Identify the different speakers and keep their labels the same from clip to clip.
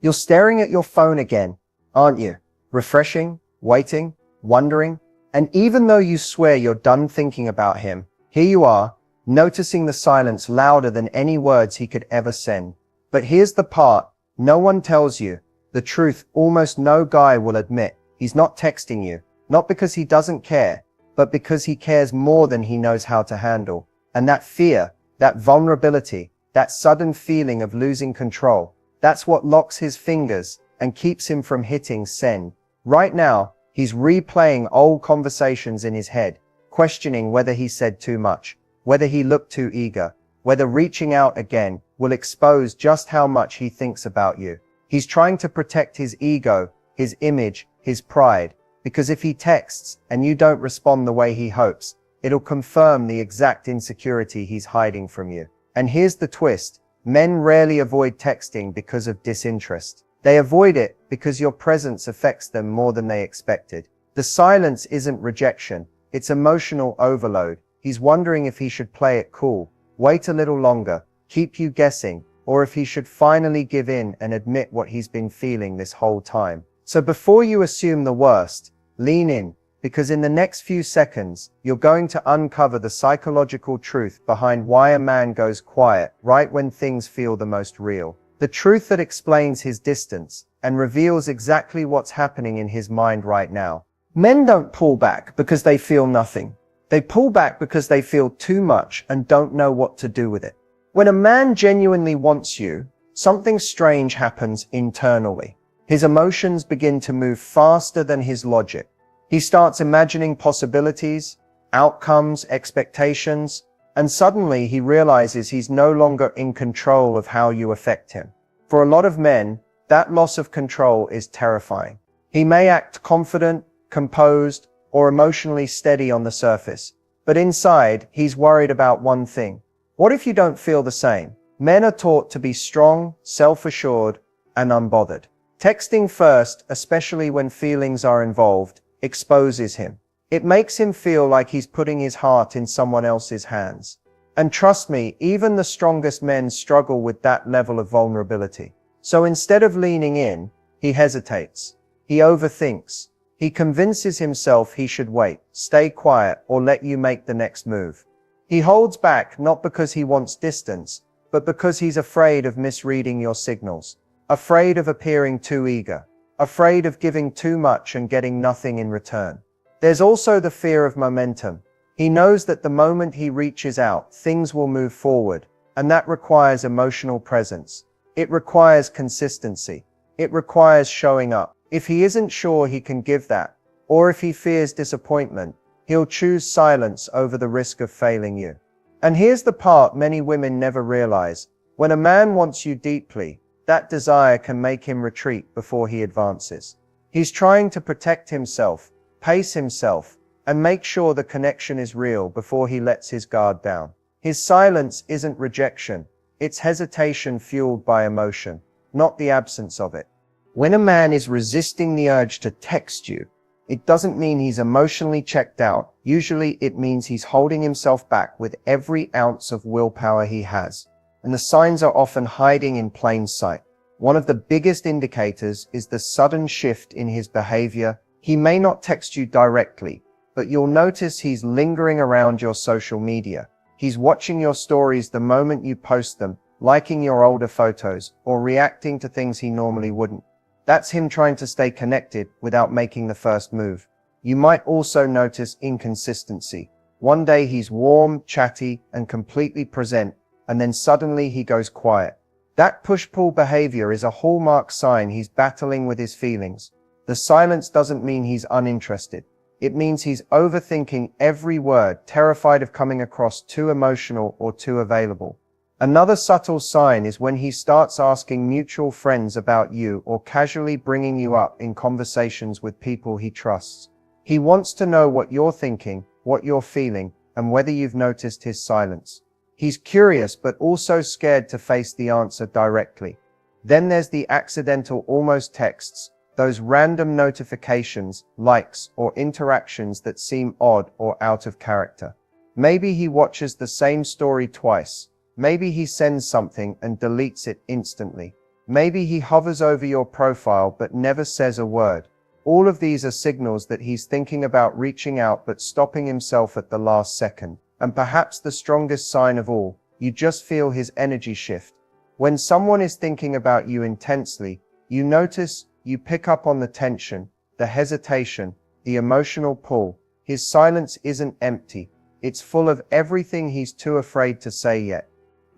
Speaker 1: You're staring at your phone again, aren't you? Refreshing, waiting, wondering. And even though you swear you're done thinking about him, here you are, noticing the silence louder than any words he could ever send. But here's the part no one tells you, the truth almost no guy will admit. He's not texting you, not because he doesn't care, but because he cares more than he knows how to handle. And that fear, that vulnerability, that sudden feeling of losing control, that's what locks his fingers and keeps him from hitting send. Right now, he's replaying old conversations in his head, questioning whether he said too much, whether he looked too eager, whether reaching out again will expose just how much he thinks about you. He's trying to protect his ego, his image, his pride, because if he texts and you don't respond the way he hopes, it'll confirm the exact insecurity he's hiding from you. And here's the twist. Men rarely avoid texting because of disinterest. They avoid it because your presence affects them more than they expected. The silence isn't rejection, it's emotional overload. He's wondering if he should play it cool, wait a little longer, keep you guessing, or if he should finally give in and admit what he's been feeling this whole time. So before you assume the worst, lean in, because in the next few seconds, you're going to uncover the psychological truth behind why a man goes quiet right when things feel the most real. The truth that explains his distance and reveals exactly what's happening in his mind right now. Men don't pull back because they feel nothing. They pull back because they feel too much and don't know what to do with it. When a man genuinely wants you, something strange happens internally. His emotions begin to move faster than his logic. He starts imagining possibilities, outcomes, expectations, and suddenly he realizes he's no longer in control of how you affect him. For a lot of men, that loss of control is terrifying. He may act confident, composed, or emotionally steady on the surface, but inside, he's worried about one thing. What if you don't feel the same? Men are taught to be strong, self-assured, and unbothered. Texting first, especially when feelings are involved, exposes him. It makes him feel like he's putting his heart in someone else's hands. And trust me, even the strongest men struggle with that level of vulnerability. So instead of leaning in, he hesitates. He overthinks. He convinces himself he should wait, stay quiet, or let you make the next move. He holds back not because he wants distance, but because he's afraid of misreading your signals, afraid of appearing too eager, afraid of giving too much and getting nothing in return. There's also the fear of momentum. He knows that the moment he reaches out, things will move forward, and that requires emotional presence. It requires consistency. It requires showing up. If he isn't sure he can give that, or if he fears disappointment, he'll choose silence over the risk of failing you. And here's the part many women never realize. When a man wants you deeply, that desire can make him retreat before he advances. He's trying to protect himself, pace himself, and make sure the connection is real before he lets his guard down. His silence isn't rejection, it's hesitation fueled by emotion, not the absence of it. When a man is resisting the urge to text you, it doesn't mean he's emotionally checked out. Usually it means he's holding himself back with every ounce of willpower he has. And the signs are often hiding in plain sight. One of the biggest indicators is the sudden shift in his behavior. He may not text you directly, but you'll notice he's lingering around your social media. He's watching your stories the moment you post them, liking your older photos, or reacting to things he normally wouldn't. That's him trying to stay connected without making the first move. You might also notice inconsistency. One day he's warm, chatty, and completely present, and then suddenly he goes quiet. That push-pull behavior is a hallmark sign he's battling with his feelings. The silence doesn't mean he's uninterested. It means he's overthinking every word, terrified of coming across too emotional or too available. Another subtle sign is when he starts asking mutual friends about you or casually bringing you up in conversations with people he trusts. He wants to know what you're thinking, what you're feeling, and whether you've noticed his silence. He's curious but also scared to face the answer directly. Then there's the accidental almost texts, those random notifications, likes, or interactions that seem odd or out of character. Maybe he watches the same story twice. Maybe he sends something and deletes it instantly. Maybe he hovers over your profile but never says a word. All of these are signals that he's thinking about reaching out but stopping himself at the last second. And perhaps the strongest sign of all, you just feel his energy shift. When someone is thinking about you intensely, you notice, you pick up on the tension, the hesitation, the emotional pull. His silence isn't empty. It's full of everything he's too afraid to say yet.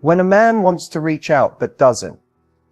Speaker 1: When a man wants to reach out but doesn't,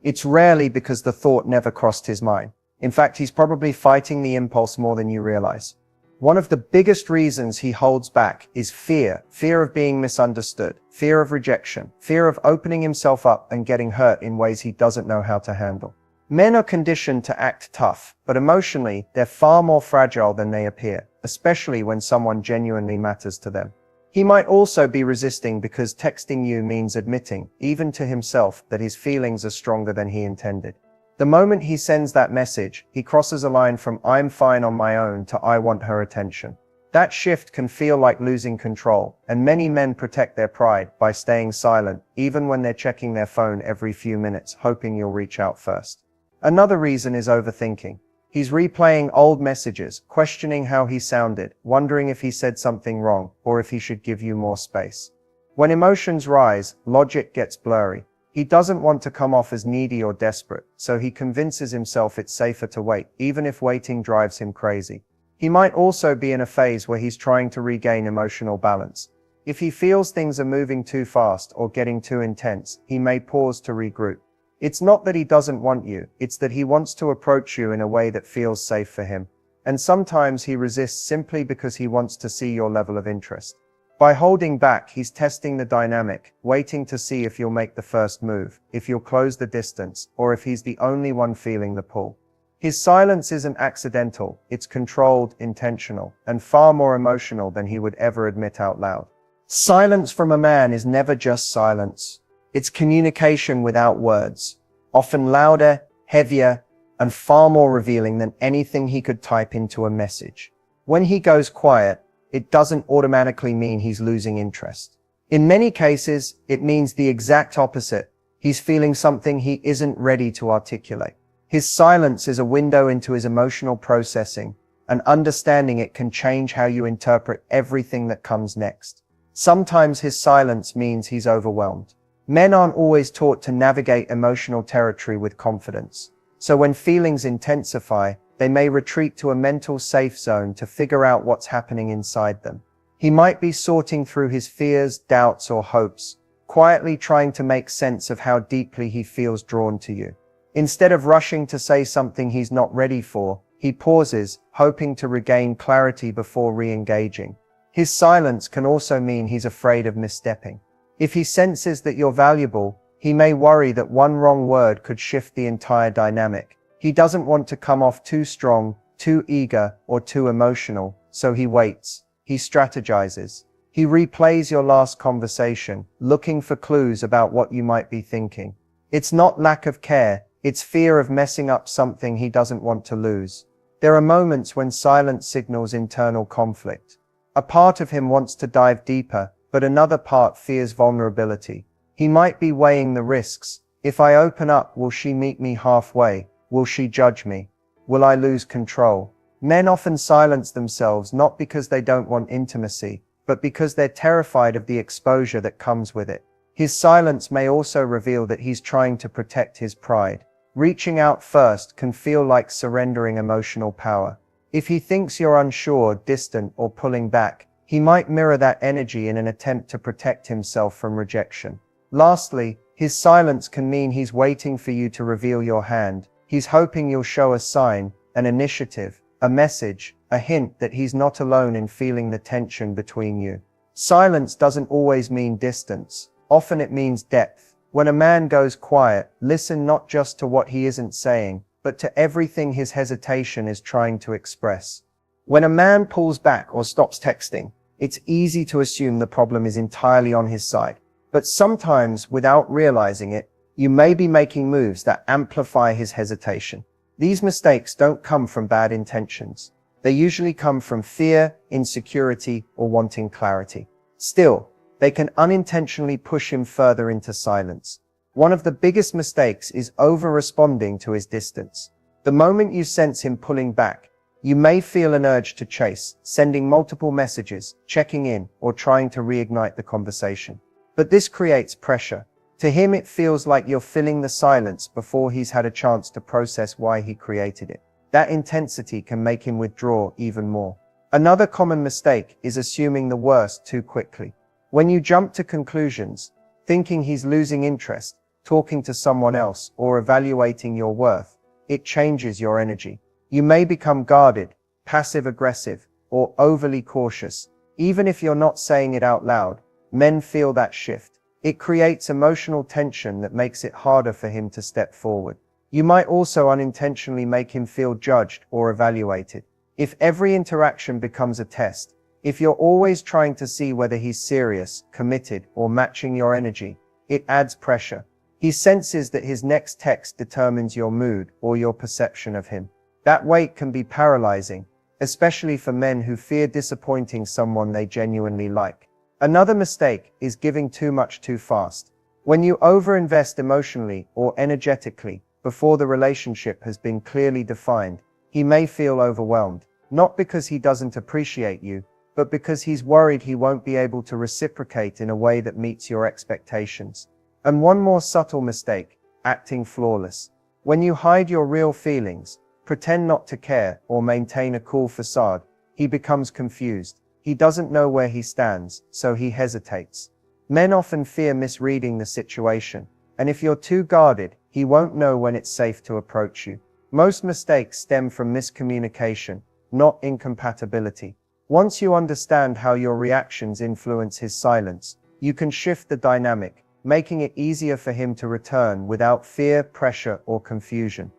Speaker 1: it's rarely because the thought never crossed his mind. In fact, he's probably fighting the impulse more than you realize. One of the biggest reasons he holds back is fear. Fear of being misunderstood, fear of rejection, fear of opening himself up and getting hurt in ways he doesn't know how to handle. Men are conditioned to act tough, but emotionally, they're far more fragile than they appear, especially when someone genuinely matters to them. He might also be resisting because texting you means admitting, even to himself, that his feelings are stronger than he intended. The moment he sends that message, he crosses a line from "I'm fine on my own" to "I want her attention." That shift can feel like losing control, and many men protect their pride by staying silent, even when they're checking their phone every few minutes, hoping you'll reach out first. Another reason is overthinking. He's replaying old messages, questioning how he sounded, wondering if he said something wrong, or if he should give you more space. When emotions rise, logic gets blurry. He doesn't want to come off as needy or desperate, so he convinces himself it's safer to wait, even if waiting drives him crazy. He might also be in a phase where he's trying to regain emotional balance. If he feels things are moving too fast or getting too intense, he may pause to regroup. It's not that he doesn't want you, it's that he wants to approach you in a way that feels safe for him. And sometimes he resists simply because he wants to see your level of interest. By holding back, he's testing the dynamic, waiting to see if you'll make the first move, if you'll close the distance, or if he's the only one feeling the pull. His silence isn't accidental, it's controlled, intentional, and far more emotional than he would ever admit out loud. Silence from a man is never just silence. It's communication without words, often louder, heavier, and far more revealing than anything he could type into a message. When he goes quiet, it doesn't automatically mean he's losing interest. In many cases, it means the exact opposite. He's feeling something he isn't ready to articulate. His silence is a window into his emotional processing, and understanding it can change how you interpret everything that comes next. Sometimes his silence means he's overwhelmed. Men aren't always taught to navigate emotional territory with confidence. So when feelings intensify, they may retreat to a mental safe zone to figure out what's happening inside them. He might be sorting through his fears, doubts, or hopes, quietly trying to make sense of how deeply he feels drawn to you. Instead of rushing to say something he's not ready for, he pauses, hoping to regain clarity before re-engaging. His silence can also mean he's afraid of misstepping. If he senses that you're valuable, he may worry that one wrong word could shift the entire dynamic. He doesn't want to come off too strong, too eager, or too emotional, so he waits. He strategizes. He replays your last conversation, looking for clues about what you might be thinking. It's not lack of care, it's fear of messing up something he doesn't want to lose. There are moments when silence signals internal conflict. A part of him wants to dive deeper, but another part fears vulnerability. He might be weighing the risks. If I open up, will she meet me halfway? Will she judge me? Will I lose control? Men often silence themselves not because they don't want intimacy, but because they're terrified of the exposure that comes with it. His silence may also reveal that he's trying to protect his pride. Reaching out first can feel like surrendering emotional power. If he thinks you're unsure, distant, or pulling back, he might mirror that energy in an attempt to protect himself from rejection. Lastly, his silence can mean he's waiting for you to reveal your hand. He's hoping you'll show a sign, an initiative, a message, a hint that he's not alone in feeling the tension between you. Silence doesn't always mean distance. Often it means depth. When a man goes quiet, listen not just to what he isn't saying, but to everything his hesitation is trying to express. When a man pulls back or stops texting, it's easy to assume the problem is entirely on his side. But sometimes, without realizing it, you may be making moves that amplify his hesitation. These mistakes don't come from bad intentions. They usually come from fear, insecurity, or wanting clarity. Still, they can unintentionally push him further into silence. One of the biggest mistakes is over-responding to his distance. The moment you sense him pulling back, you may feel an urge to chase, sending multiple messages, checking in, or trying to reignite the conversation. But this creates pressure. To him, it feels like you're filling the silence before he's had a chance to process why he created it. That intensity can make him withdraw even more. Another common mistake is assuming the worst too quickly. When you jump to conclusions, thinking he's losing interest, talking to someone else, or evaluating your worth, it changes your energy. You may become guarded, passive-aggressive, or overly cautious. Even if you're not saying it out loud, men feel that shift. It creates emotional tension that makes it harder for him to step forward. You might also unintentionally make him feel judged or evaluated. If every interaction becomes a test, if you're always trying to see whether he's serious, committed, or matching your energy, it adds pressure. He senses that his next text determines your mood or your perception of him. That weight can be paralyzing, especially for men who fear disappointing someone they genuinely like. Another mistake is giving too much too fast. When you overinvest emotionally or energetically before the relationship has been clearly defined, he may feel overwhelmed, not because he doesn't appreciate you, but because he's worried he won't be able to reciprocate in a way that meets your expectations. And one more subtle mistake, acting flawless. When you hide your real feelings, pretend not to care, or maintain a cool facade, he becomes confused. He doesn't know where he stands, so he hesitates. Men often fear misreading the situation, and if you're too guarded, he won't know when it's safe to approach you. Most mistakes stem from miscommunication, not incompatibility. Once you understand how your reactions influence his silence, you can shift the dynamic, making it easier for him to return without fear, pressure, or confusion.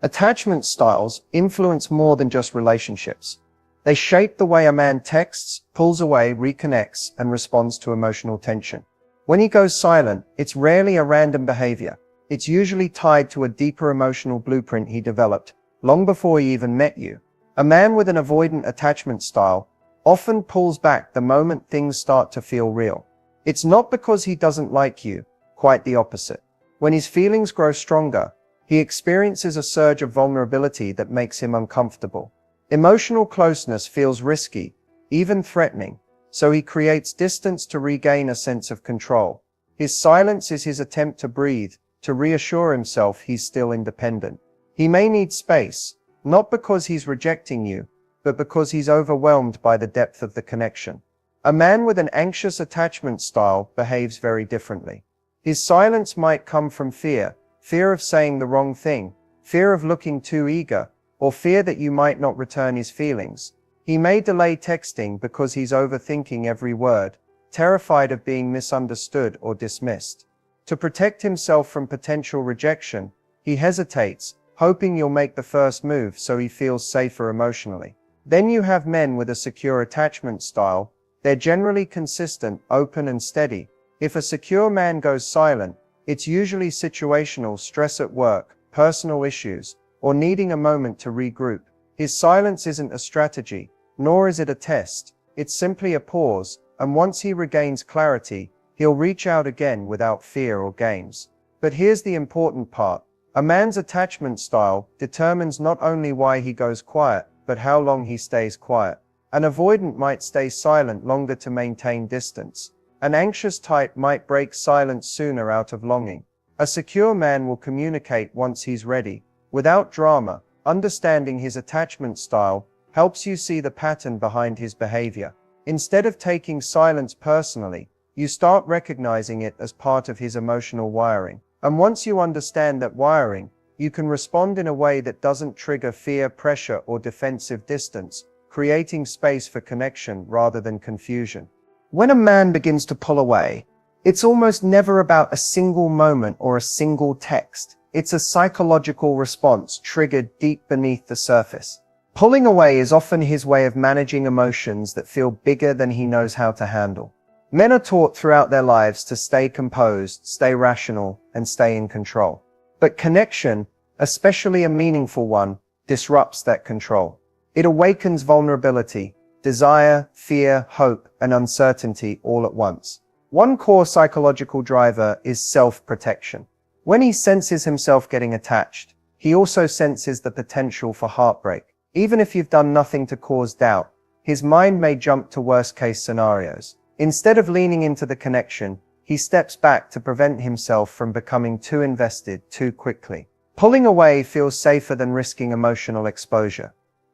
Speaker 1: Attachment styles influence more than just relationships. They shape the way a man texts, pulls away, reconnects, and responds to emotional tension. When he goes silent, it's rarely a random behavior. It's usually tied to a deeper emotional blueprint he developed long before he even met you. A man with an avoidant attachment style often pulls back the moment things start to feel real. It's not because he doesn't like you, quite the opposite. When his feelings grow stronger, he experiences a surge of vulnerability that makes him uncomfortable. Emotional closeness feels risky, even threatening, so he creates distance to regain a sense of control. His silence is his attempt to breathe, to reassure himself he's still independent. He may need space, not because he's rejecting you, but because he's overwhelmed by the depth of the connection. A man with an anxious attachment style behaves very differently. His silence might come from fear of saying the wrong thing, fear of looking too eager, or fear that you might not return his feelings. He may delay texting because he's overthinking every word, terrified of being misunderstood or dismissed. To protect himself from potential rejection, he hesitates, hoping you'll make the first move so he feels safer emotionally. Then you have men with a secure attachment style. They're generally consistent, open, and steady. If a secure man goes silent, it's usually situational, stress at work, personal issues, or needing a moment to regroup. His silence isn't a strategy, nor is it a test. It's simply a pause, and once he regains clarity, he'll reach out again without fear or games. But here's the important part. A man's attachment style determines not only why he goes quiet, but how long he stays quiet. An avoidant might stay silent longer to maintain distance. An anxious type might break silence sooner out of longing. A secure man will communicate once he's ready, without drama. Understanding his attachment style helps you see the pattern behind his behavior. Instead of taking silence personally, you start recognizing it as part of his emotional wiring. And once you understand that wiring, you can respond in a way that doesn't trigger fear, pressure, or defensive distance, creating space for connection rather than confusion. When a man begins to pull away, it's almost never about a single moment or a single text. It's a psychological response triggered deep beneath the surface. Pulling away is often his way of managing emotions that feel bigger than he knows how to handle. Men are taught throughout their lives to stay composed, stay rational, and stay in control. But connection, especially a meaningful one, disrupts that control. It awakens vulnerability, desire, fear, hope, and uncertainty all at once. One core psychological driver is self-protection. When he senses himself getting attached, he also senses the potential for heartbreak. Even if you've done nothing to cause doubt, his mind may jump to worst-case scenarios. Instead of leaning into the connection, he steps back to prevent himself from becoming too invested too quickly. Pulling away feels safer than risking emotional exposure.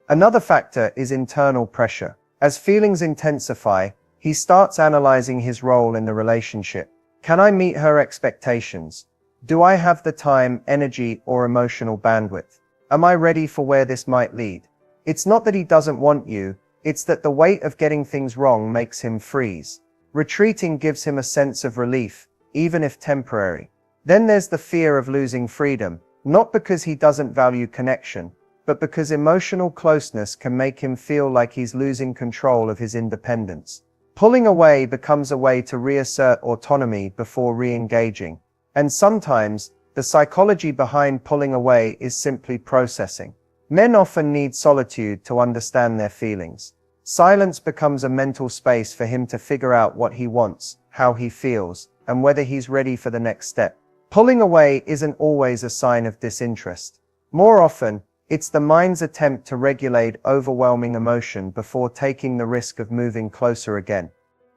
Speaker 1: Another factor is internal pressure. As feelings intensify, he starts analyzing his role in the relationship. Can I meet her expectations? Do I have the time, energy, or emotional bandwidth? Am I ready for where this might lead? It's not that he doesn't want you, it's that the weight of getting things wrong makes him freeze. Retreating gives him a sense of relief, even if temporary. Then there's the fear of losing freedom, not because he doesn't value connection, but because emotional closeness can make him feel like he's losing control of his independence. Pulling away becomes a way to reassert autonomy before re-engaging. And sometimes, the psychology behind pulling away is simply processing. Men often need solitude to understand their feelings. Silence becomes a mental space for him to figure out what he wants, how he feels, and whether he's ready for the next step. Pulling away isn't always a sign of disinterest. More often, it's the mind's attempt to regulate overwhelming emotion before taking the risk of moving closer again.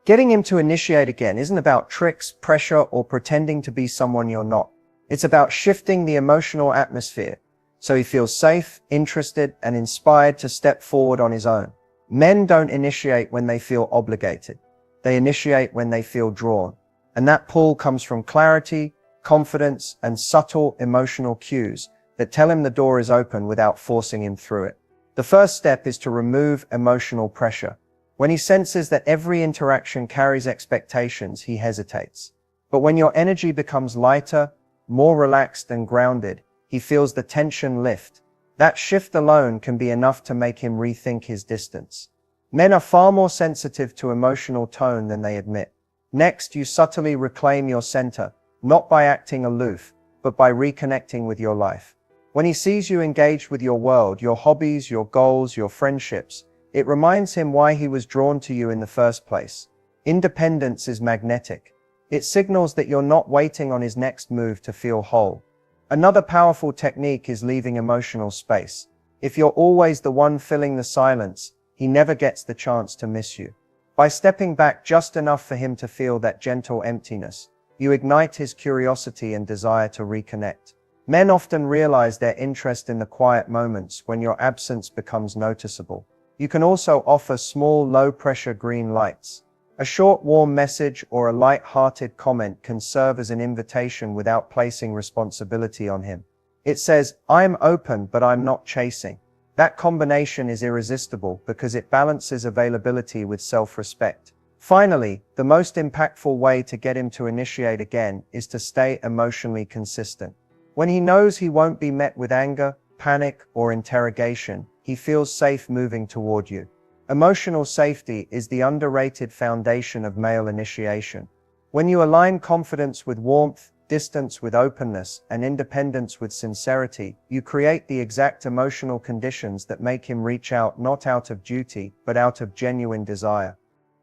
Speaker 1: Getting him to initiate again isn't about tricks, pressure, or pretending to be someone you're not. It's about shifting the emotional atmosphere so he feels safe, interested, and inspired to step forward on his own. Men don't initiate when they feel obligated. They initiate when they feel drawn. And that pull comes from clarity, confidence, and subtle emotional cues that tell him the door is open without forcing him through it. The first step is to remove emotional pressure. When he senses that every interaction carries expectations, he hesitates. But when your energy becomes lighter, more relaxed and grounded, he feels the tension lift. That shift alone can be enough to make him rethink his distance. Men are far more sensitive to emotional tone than they admit. Next, you subtly reclaim your center, not by acting aloof, but by reconnecting with your life. When he sees you engaged with your world, your hobbies, your goals, your friendships, it reminds him why he was drawn to you in the first place. Independence is magnetic. It signals that you're not waiting on his next move to feel whole. Another powerful technique is leaving emotional space. If you're always the one filling the silence, he never gets the chance to miss you. By stepping back just enough for him to feel that gentle emptiness, you ignite his curiosity and desire to reconnect. Men often realize their interest in the quiet moments when your absence becomes noticeable. You can also offer small, low-pressure green lights. A short, warm message or a light-hearted comment can serve as an invitation without placing responsibility on him. It says, "I'm open, but I'm not chasing." That combination is irresistible because it balances availability with self-respect. Finally, the most impactful way to get him to initiate again is to stay emotionally consistent. When he knows he won't be met with anger, panic, or interrogation, he feels safe moving toward you. Emotional safety is the underrated foundation of male initiation. When you align confidence with warmth, distance with openness, and independence with sincerity, you create the exact emotional conditions that make him reach out not out of duty, but out of genuine desire.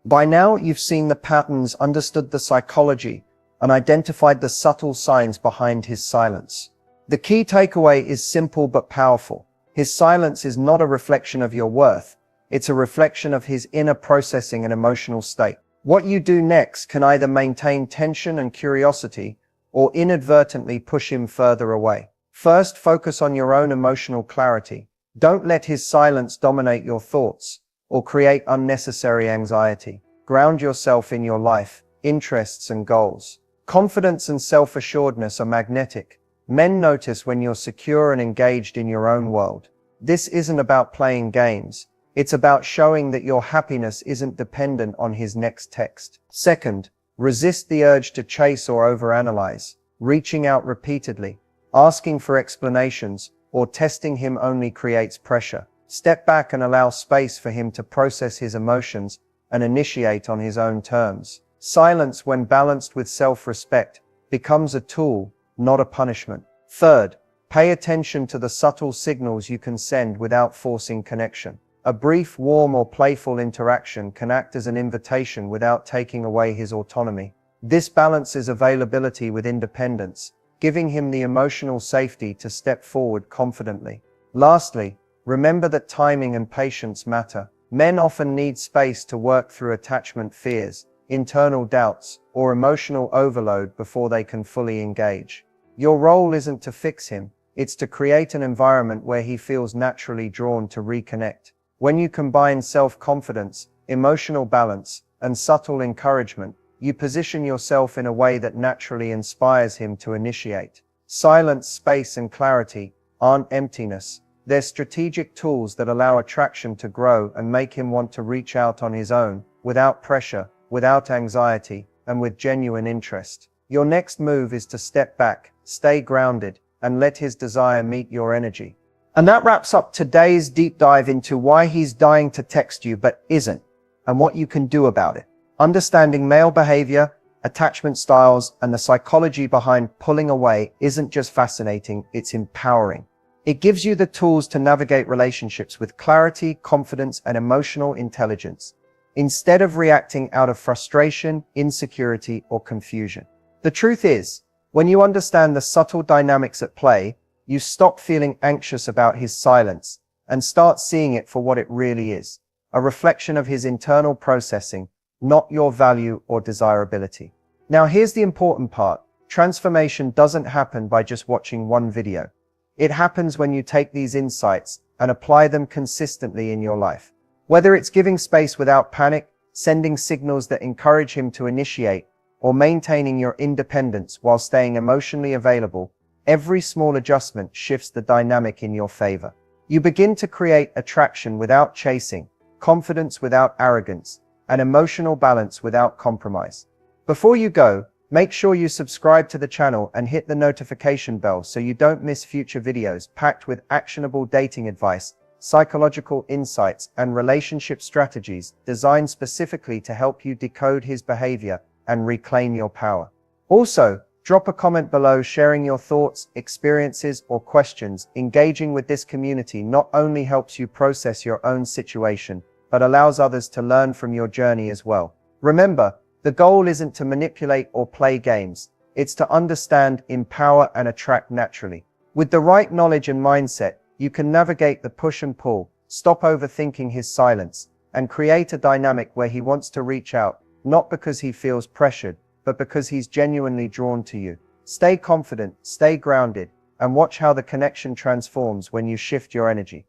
Speaker 1: By now, you've seen the patterns, understood the psychology, and identified the subtle signs behind his silence. The key takeaway is simple but powerful. His silence is not a reflection of your worth. It's a reflection of his inner processing and emotional state. What you do next can either maintain tension and curiosity or inadvertently push him further away. First, focus on your own emotional clarity. Don't let his silence dominate your thoughts or create unnecessary anxiety. Ground yourself in your life, interests, and goals. Confidence and self-assuredness are magnetic. Men notice when you're secure and engaged in your own world. This isn't about playing games. It's about showing that your happiness isn't dependent on his next text. Second, resist the urge to chase or overanalyze. Reaching out repeatedly, asking for explanations, or testing him only creates pressure. Step back and allow space for him to process his emotions and initiate on his own terms. Silence, when balanced with self-respect, becomes a tool, not a punishment. Third, pay attention to the subtle signals you can send without forcing connection. A brief, warm, or playful interaction can act as an invitation without taking away his autonomy. This balances availability with independence, giving him the emotional safety to step forward confidently. Lastly, remember that timing and patience matter. Men often need space to work through attachment fears, internal doubts, or emotional overload before they can fully engage. Your role isn't to fix him, it's to create an environment where he feels naturally drawn to reconnect. When you combine self-confidence, emotional balance, and subtle encouragement, you position yourself in a way that naturally inspires him to initiate. Silence, space, and clarity aren't emptiness. They're strategic tools that allow attraction to grow and make him want to reach out on his own, without pressure, without anxiety, and with genuine interest. Your next move is to step back, stay grounded, and let his desire meet your energy. And that wraps up today's deep dive into why he's dying to text you but isn't, and what you can do about it. Understanding male behavior, attachment styles, and the psychology behind pulling away isn't just fascinating, it's empowering. It gives you the tools to navigate relationships with clarity, confidence, and emotional intelligence, instead of reacting out of frustration, insecurity, or confusion. The truth is, when you understand the subtle dynamics at play, you stop feeling anxious about his silence and start seeing it for what it really is, a reflection of his internal processing, not your value or desirability. Now here's the important part. Transformation doesn't happen by just watching one video. It happens when you take these insights and apply them consistently in your life. Whether it's giving space without panic, sending signals that encourage him to initiate, or maintaining your independence while staying emotionally available, every small adjustment shifts the dynamic in your favor. You begin to create attraction without chasing, confidence without arrogance, and emotional balance without compromise. Before you go, make sure you subscribe to the channel and hit the notification bell so you don't miss future videos packed with actionable dating advice, psychological insights, and relationship strategies designed specifically to help you decode his behavior and reclaim your power. Also, drop a comment below sharing your thoughts, experiences, or questions. Engaging with this community not only helps you process your own situation, but allows others to learn from your journey as well. Remember, the goal isn't to manipulate or play games. It's to understand, empower, and attract naturally. With the right knowledge and mindset, you can navigate the push and pull, stop overthinking his silence, and create a dynamic where he wants to reach out, not because he feels pressured, but because he's genuinely drawn to you. Stay confident, stay grounded, and watch how the connection transforms when you shift your energy.